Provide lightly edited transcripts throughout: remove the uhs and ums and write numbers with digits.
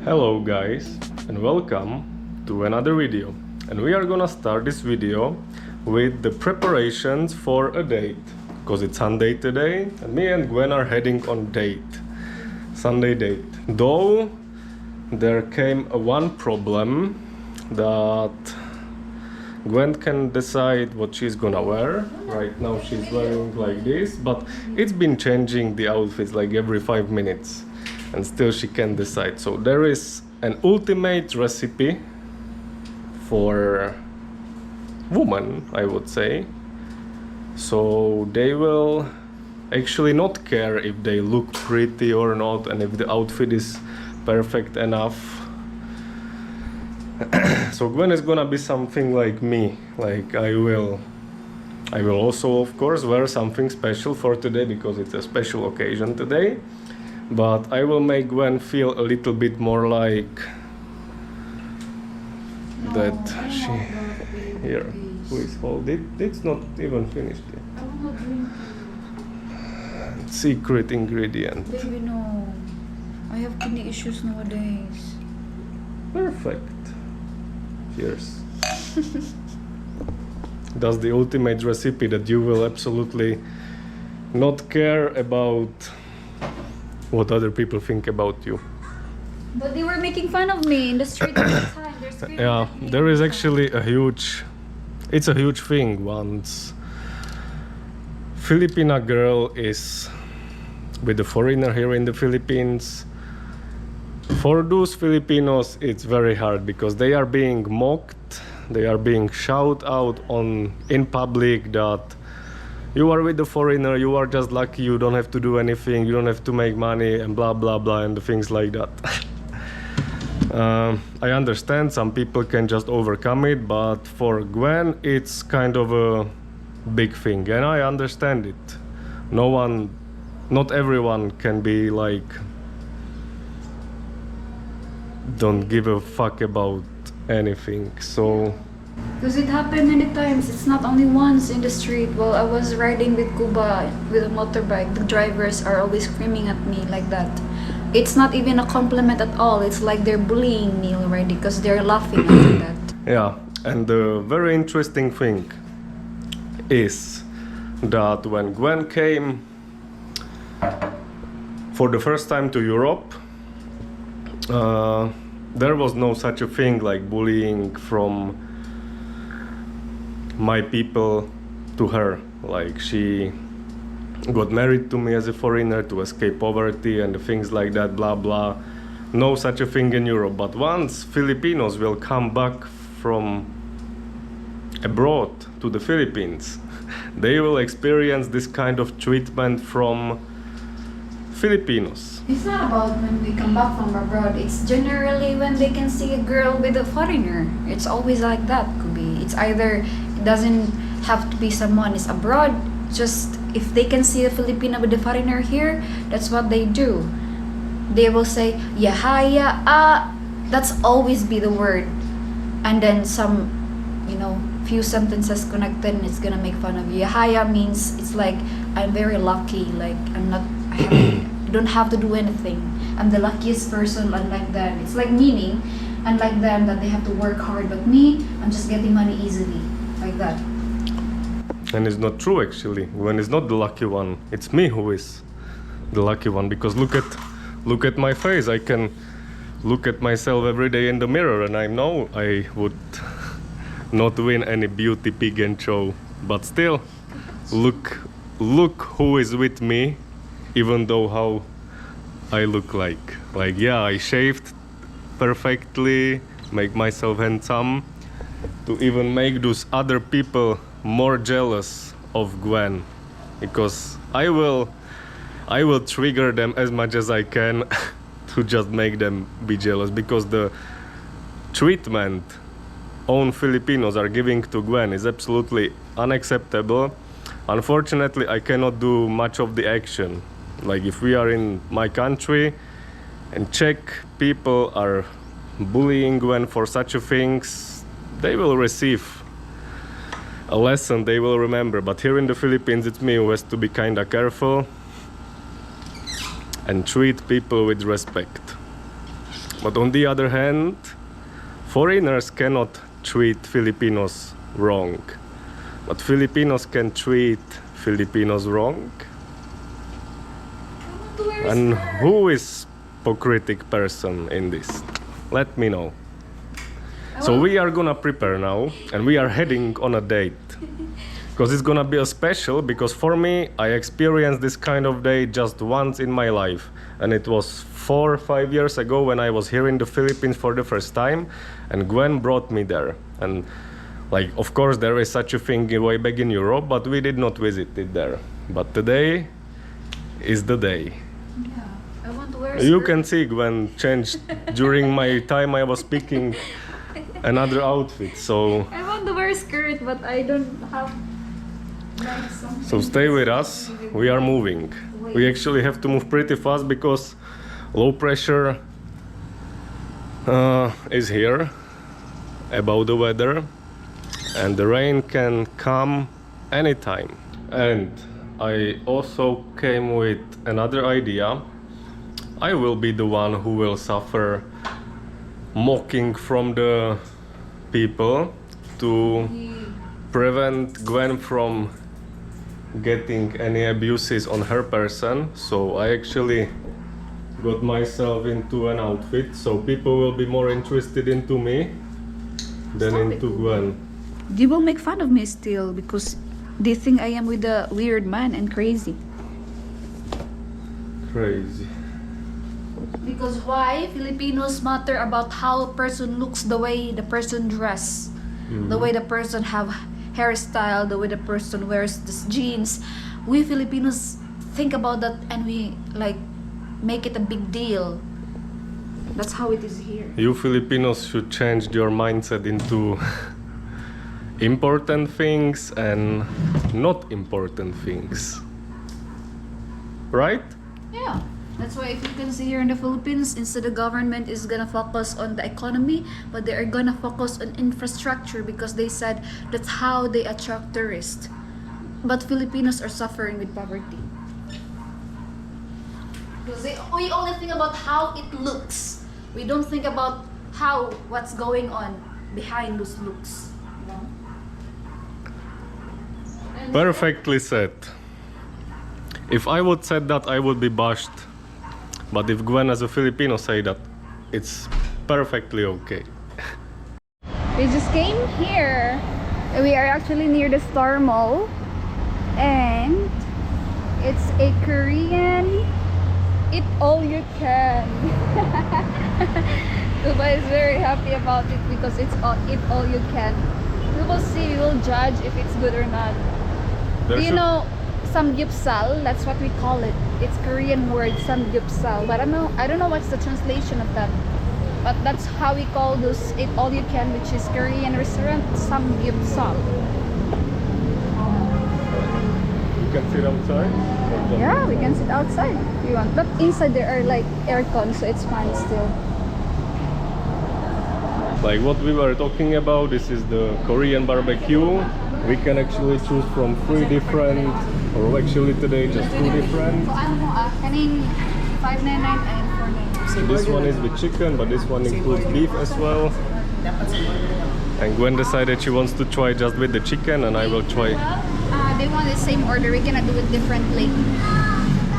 Hello guys, and welcome to another video. And we are gonna start this video with the preparations for a date, because it's Sunday today and me and Gwen are heading on date, Sunday date. Though there came one problem, that Gwen can decide what she's gonna wear. Right now she's wearing like this, but it's been changing the outfits like every 5 minutes and still she can't decide. So there is an ultimate recipe for women, I would say. So they will actually not care if they look pretty or not, and if the outfit is perfect enough. So Gwen is gonna be something like me. Like I will also of course wear something special for today because it's a special occasion today. But I will make Gwen feel a little bit more like that she... Here, please hold it. It's not even finished yet. I will not drink it. Secret ingredient. Baby, no. I have kidney issues nowadays. Perfect. Cheers. That's the ultimate recipe that you will absolutely not care about what other people think about you. But they were making fun of me in the street all the time. They're screaming Yeah, at me. there is actually it's a huge thing once Filipina girl is with a foreigner here in the Philippines. For those Filipinos, it's very hard because they are being mocked, they are being shouted out in public that you are with the foreigner, you are just lucky, you don't have to do anything, you don't have to make money, and blah blah blah, and the things like that. I understand some people can just overcome it, but for Gwen it's kind of a big thing, and I understand it. Not everyone can be like, don't give a fuck about anything. So Because it happened many times. It's not only once in the street. While I was riding with Kuba with a motorbike, the drivers are always screaming at me like that. It's not even a compliment at all. It's like they're bullying me already because they're laughing at that. yeah, and the very interesting thing is that when Gwen came for the first time to Europe, there was no such a thing like bullying from my people to her. Like she got married to me as a foreigner to escape poverty and things like that, blah blah. No such a thing in Europe. But once Filipinos will come back from abroad to the Philippines, they will experience this kind of treatment from Filipinos. It's not about when we come back from abroad. It's generally when they can see a girl with a foreigner. It's always like that. Could be. It's either, it doesn't have to be someone is abroad. Just if they can see a Filipina with a foreigner here, that's what they do. They will say yahaya That's always be the word, and then some, few sentences connected, and it's gonna make fun of you. Yahaya means it's like I'm very lucky. Like I don't have to do anything. I'm the luckiest person, unlike them. It's like meaning, unlike them, that they have to work hard. But me, I'm just getting money easily, like that. And it's not true actually. When it's not the lucky one, it's me who is the lucky one. Because look at my face. I can look at myself every day in the mirror, and I know I would not win any beauty pageant show. But still, look who is with me. Even though how I look like yeah, I shaved perfectly, make myself handsome, to even make those other people more jealous of Gwen, because I will trigger them as much as I can to just make them be jealous, because the treatment own Filipinos are giving to Gwen is absolutely unacceptable. Unfortunately, I cannot do much of the action. Like if we are in my country and Czech people are bullying Gwen for such a things, they will receive a lesson, they will remember. But here in the Philippines, it's me who has to be kinda careful and treat people with respect. But on the other hand, foreigners cannot treat Filipinos wrong. But Filipinos can treat Filipinos wrong. And who is hypocritic person in this? Let me know. So we are gonna prepare now, and we are heading on a date. Because it's gonna be a special, because for me, I experienced this kind of day just once in my life. And it was 4 or 5 years ago when I was here in the Philippines for the first time, and Gwen brought me there. And like, of course, there is such a thing way back in Europe, but we did not visit it there. But today is the day. Yeah, I want to wear a You skirt. can see Gwen changed during my time I was picking another outfit. So I want to wear a skirt, but I don't have like something. So stay with us, we are moving. We actually have to move pretty fast because low pressure is here above the weather, and the rain can come anytime. And I also came with another idea. I will be the one who will suffer mocking from the people to prevent Gwen from getting any abuses on her person. So I actually got myself into an outfit, so people will be more interested into me than into Gwen. They will make fun of me still because they think I am with a weird man and crazy. Crazy. Because why Filipinos matter about how a person looks, the way the person dress, the way the person have hairstyle, the way the person wears this jeans. We Filipinos think about that and we like make it a big deal. That's how it is here. You Filipinos should change your mindset into important things and not important things. Right? Yeah. That's why if you can see here in the Philippines, instead the government is gonna focus on the economy, but they are gonna focus on infrastructure because they said that's how they attract tourists. But Filipinos are suffering with poverty. Because we only think about how it looks. We don't think about what's going on behind those looks. You know? And Perfectly said. If I would say that, I would be bashed. But if Gwen as a Filipino say that, it's perfectly okay. we just came here. We are actually near the Star Mall, and it's a Korean eat all you can. Dubai is very happy about it because it's all eat all you can. We will see, we will judge if it's good or not. Do you know samgyeopsal? That's what we call it. It's Korean word samgyeopsal, but I don't know what's the translation of that. But that's how we call those eat all you can, which is Korean restaurant samgyeopsal. You can sit outside? Yeah, we can sit outside if you want. But inside there are like aircon, so it's fine still. Like what we were talking about, this is the Korean barbecue. We can actually choose from 3 different, or actually today just 2 different. So ano mo kaning 599 and 499. This one is with chicken, but this one includes beef as well. And Gwen decided she wants to try just with the chicken, and I will try. They want the same order. We cannot do it differently.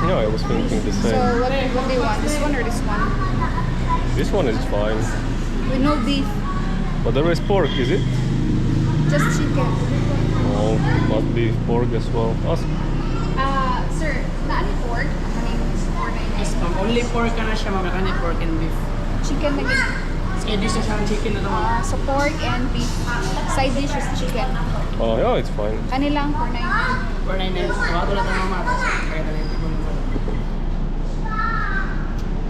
Yeah, I was thinking the So same. what do you want? This one or this one? This one is fine. With no beef, But there is pork, is it? just chicken. Oh, must be pork as well. Ask. Sir, naani pork? Kaning is 499. Yes, ma'am. Only pork ka na siya, ma'am. Kani pork and beef. Chicken na gina. Sige, this is ang chicken na to, ma'am. So pork and beef. Side dish is chicken. Oh, yeah, it's fine. Kani lang 499. 499. Tawato lang ito, ma'am. Kaya na lang ito.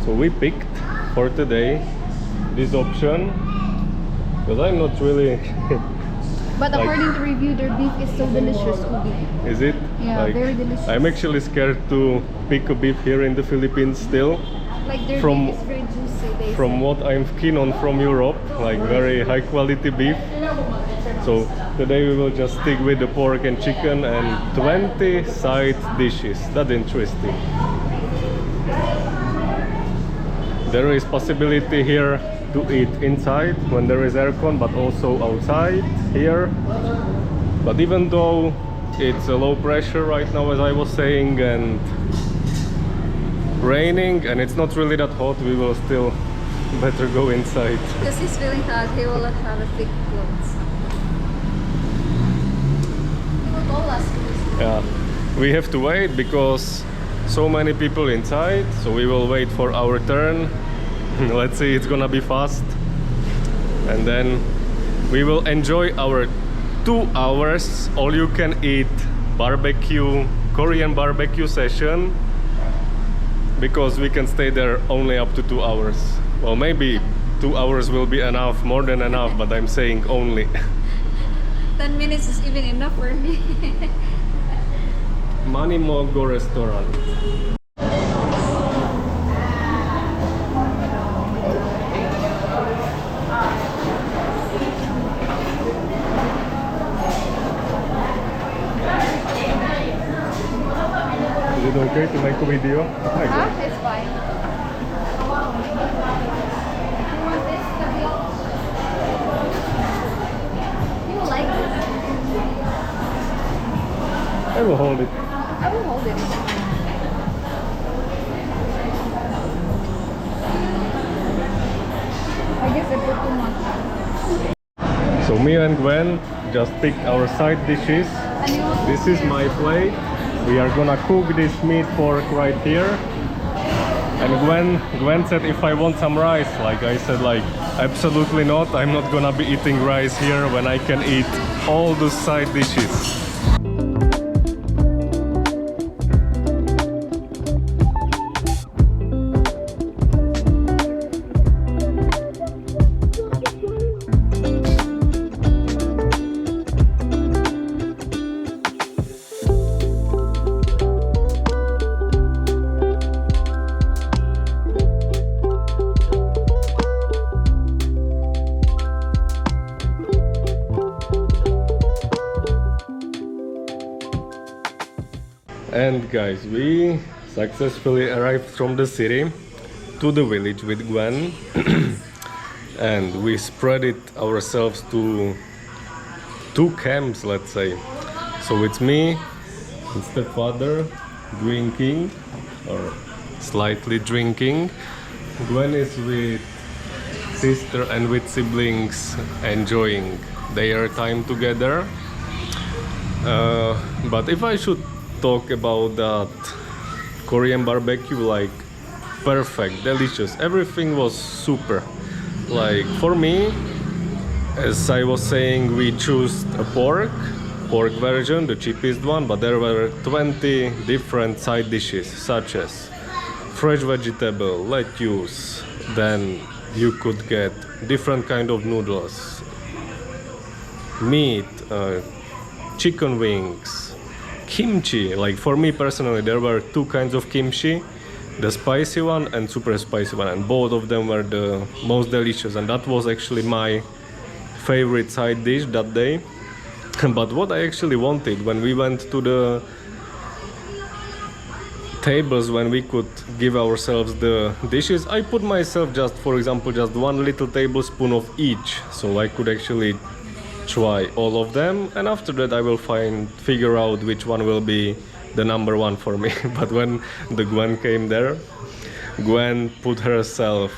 So we picked for today this option because I'm not really. But Like- according to review, their beef is so delicious, Ubi. Is it? Yeah, very delicious. I'm actually scared to pick a beef here in the Philippines still. Like their From- beef is very juicy. They From say. what I'm keen on from Europe, like very high quality beef. So today we will just stick with the pork and chicken and 20 side dishes. That's interesting. There is possibility here to eat inside when there is aircon, but also outside here. But even though it's a low pressure right now, as I was saying, and raining, and it's not really that hot, we will still better go inside. Because he's feeling hot, he will have a thick clothes. He will call us. Yeah, we have to wait because so many people inside, so we will wait for our turn. Let's see, it's gonna be fast, and then we will enjoy our 2 hours all you can eat barbecue, Korean barbecue session, because we can stay there only up to 2 hours. Well, maybe 2 hours will be enough, more than enough, but I'm saying only. 10 minutes is even enough for me. Manimogo restaurant. Is it okay to make a video? Huh? It's fine. You want this? You will like this. I will hold it. I will hold it. I guess I put too much. So me and Gwen just picked our side dishes. And you want This is my plate. We are gonna cook this meat pork right here. And Gwen said if I want some rice, like I said, like absolutely not. I'm not gonna be eating rice here when I can eat all the side dishes. And guys, we successfully arrived from the city to the village with Gwen. And we spread it ourselves to 2 camps, let's say. So it's me and stepfather drinking, or slightly drinking. Gwen is with sister and with siblings enjoying their time together. But if I should talk about that Korean barbecue, like perfect, delicious, everything was super. Like for me, as I was saying, we chose a pork version, the cheapest one, but there were 20 different side dishes, such as fresh vegetable, lettuce, then you could get different kind of noodles, meat, chicken wings, kimchi. Like for me personally, there were 2 kinds of kimchi, the spicy one and super spicy one, and both of them were the most delicious, and that was actually my favorite side dish that day. But what I actually wanted when we went to the tables, when we could give ourselves the dishes, I put myself just, for example, just 1 little tablespoon of each, so I could actually try all of them, and after that I will figure out which one will be the number 1 for me. But when the Gwen came there, Gwen put herself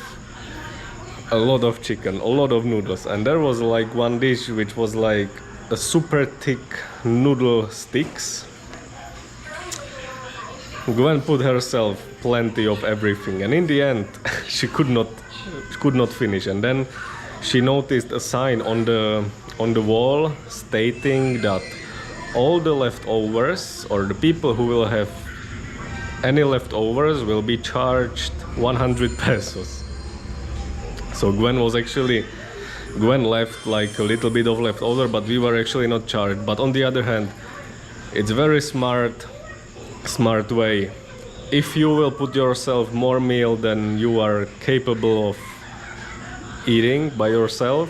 a lot of chicken, a lot of noodles, and there was like one dish which was like a super thick noodle sticks. Gwen put herself plenty of everything, and in the end she could not finish. And then she noticed a sign on the wall stating that all the leftovers, or the people who will have any leftovers, will be charged 100 pesos. So Gwen left like a little bit of leftover, but we were actually not charged. But on the other hand, it's very smart way. If you will put yourself more meal than you are capable of eating by yourself,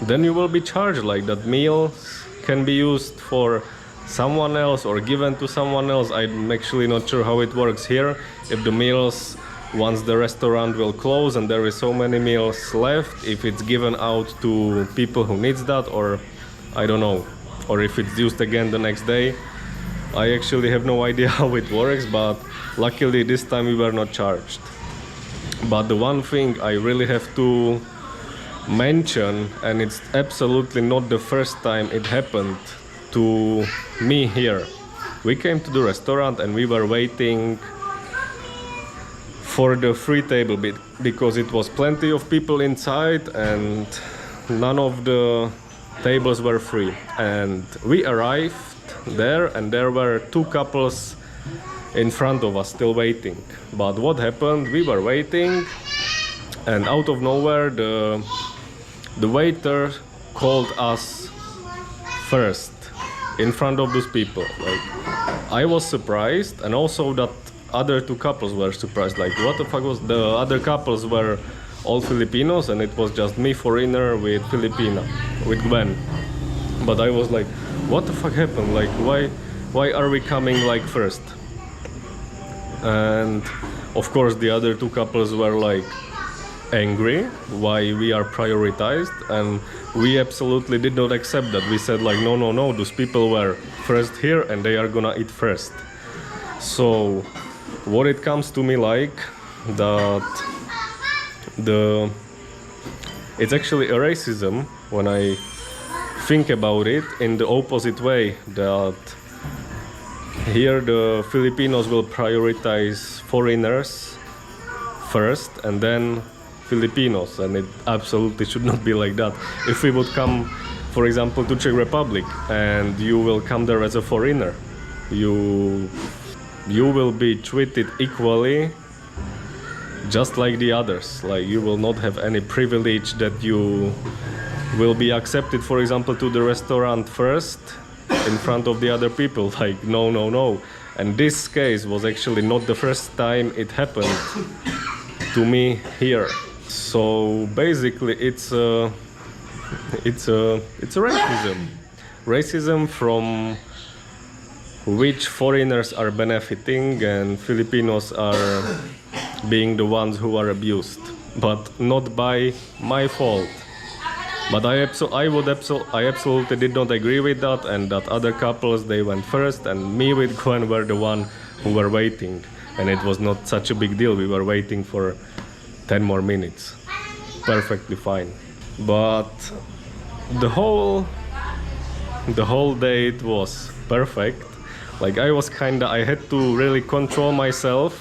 then you will be charged. Like that meals can be used for someone else or given to someone else. I'm actually not sure how it works here, if the meals once the restaurant will close and there is so many meals left, if it's given out to people who needs that, or I don't know, or if it's used again the next day. I actually have no idea how it works, but luckily this time we were not charged. But the one thing I really have to mention, and it's absolutely not the first time it happened to me here. We came to the restaurant and we were waiting for the free table bit because it was plenty of people inside and none of the tables were free. And we arrived there and there were two couples in front of us still waiting. But what happened? We were waiting and out of nowhere the waiter called us first in front of those people. Like, I was surprised, and also that other two couples were surprised. Like, what the fuck was the other couples were all Filipinos and it was just me foreigner with Filipina, with Gwen. But I was like, what the fuck happened? Like, why are we coming like first? And of course the other two couples were like angry why we are prioritized, and we absolutely did not accept that. We said like, no, those people were first here and they are gonna eat first. So what it comes to me like that it's actually a racism when I think about it in the opposite way, that here the Filipinos will prioritize foreigners first and then Filipinos, and it absolutely should not be like that. If we would come, for example, to Czech Republic and you will come there as a foreigner, you will be treated equally just like the others. Like, you will not have any privilege that you will be accepted, for example, to the restaurant first in front of the other people. Like, no. And this case was actually not the first time it happened to me here. So basically it's a racism from which foreigners are benefiting and Filipinos are being the ones who are abused, but not by my fault. But I absolutely did not agree with that, and that other couples, they went first and me with Gwen were the one who were waiting, and it was not such a big deal. We were waiting for 10 more minutes, perfectly fine. But the whole day it was perfect. Like, I had to really control myself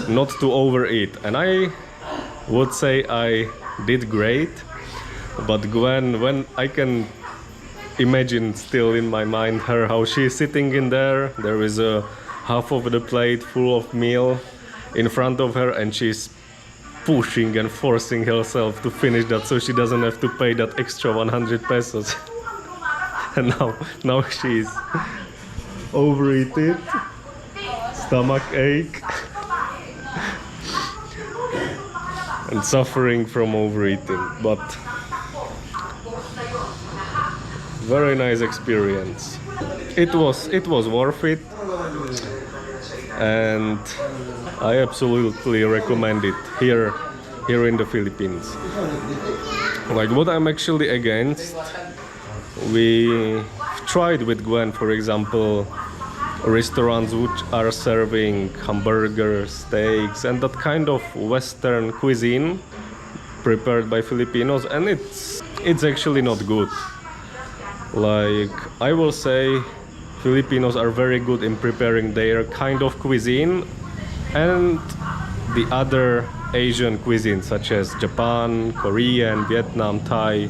not to overeat, and I would say I did great. But Gwen, when I can imagine still in my mind her, how she's sitting in there is a half of the plate full of meal in front of her and she's pushing and forcing herself to finish that so she doesn't have to pay that extra 100 pesos. And now she's overeaten, stomach ache, and suffering from overeating. But very nice experience. It was worth it, and I absolutely recommend it here in the Philippines. Like, what I'm actually against, we tried with Gwen, for example, restaurants which are serving hamburgers, steaks, and that kind of Western cuisine prepared by Filipinos, and it's actually not good. Like, I will say Filipinos are very good in preparing their kind of cuisine and the other Asian cuisine such as Japan, Korean, Vietnam, Thai,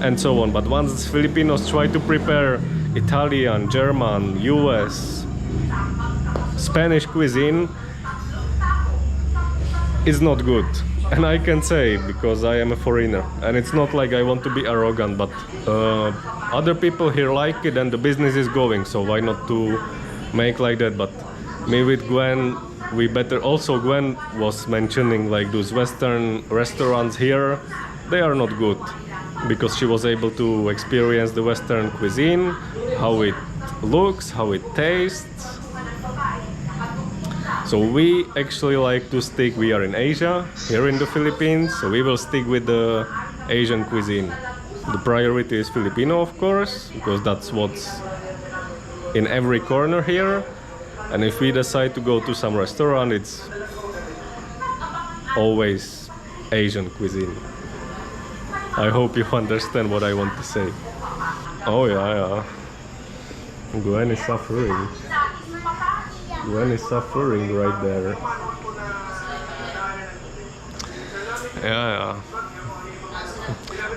and so on. But once Filipinos try to prepare Italian, German, US, Spanish cuisine, it's not good. And I can say, because I am a foreigner, and it's not like I want to be arrogant, but other people here like it and the business is going, so why not to make like that? But me with Gwen, we better. Also, Gwen was mentioning like those Western restaurants here, they are not good, because she was able to experience the Western cuisine, how it looks, how it tastes. So we actually like to stick, we are in Asia, here in the Philippines, so we will stick with the Asian cuisine. The priority is Filipino, of course, because that's what's in every corner here. And if we decide to go to some restaurant, it's always Asian cuisine. I hope you understand what I want to say. Oh yeah. Gwen is suffering. Gwen is suffering right there. Yeah.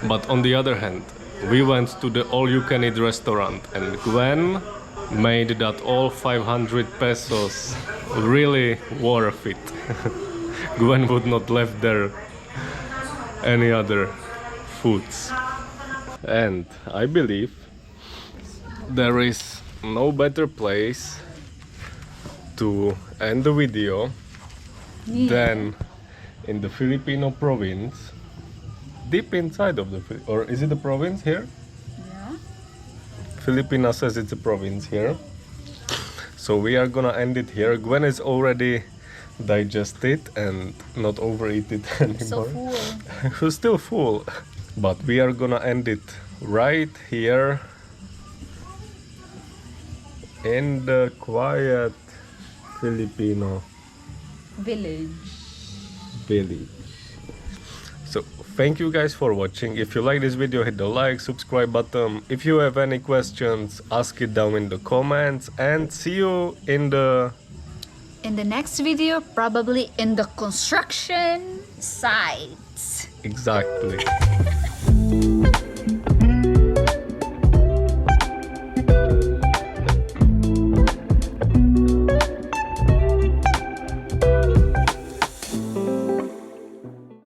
But on the other hand, we went to the all-you-can-eat restaurant and Gwen made that all 500 pesos really worth it. Gwen would not left there any other foods. And I believe there is no better place to end the video than in the Filipino province, deep inside of the or is it the province here? Yeah. Filipina says it's a province here. So we are gonna end it here. Gwen is already digested and not overeat it anymore. So full. Who's still full. But we are gonna end it right here in the quiet Filipino Village. So thank you guys for watching. If you like this video, hit the like, subscribe button. If you have any questions, ask it down in the comments, and see you in the next video, probably in the construction sites. exactly.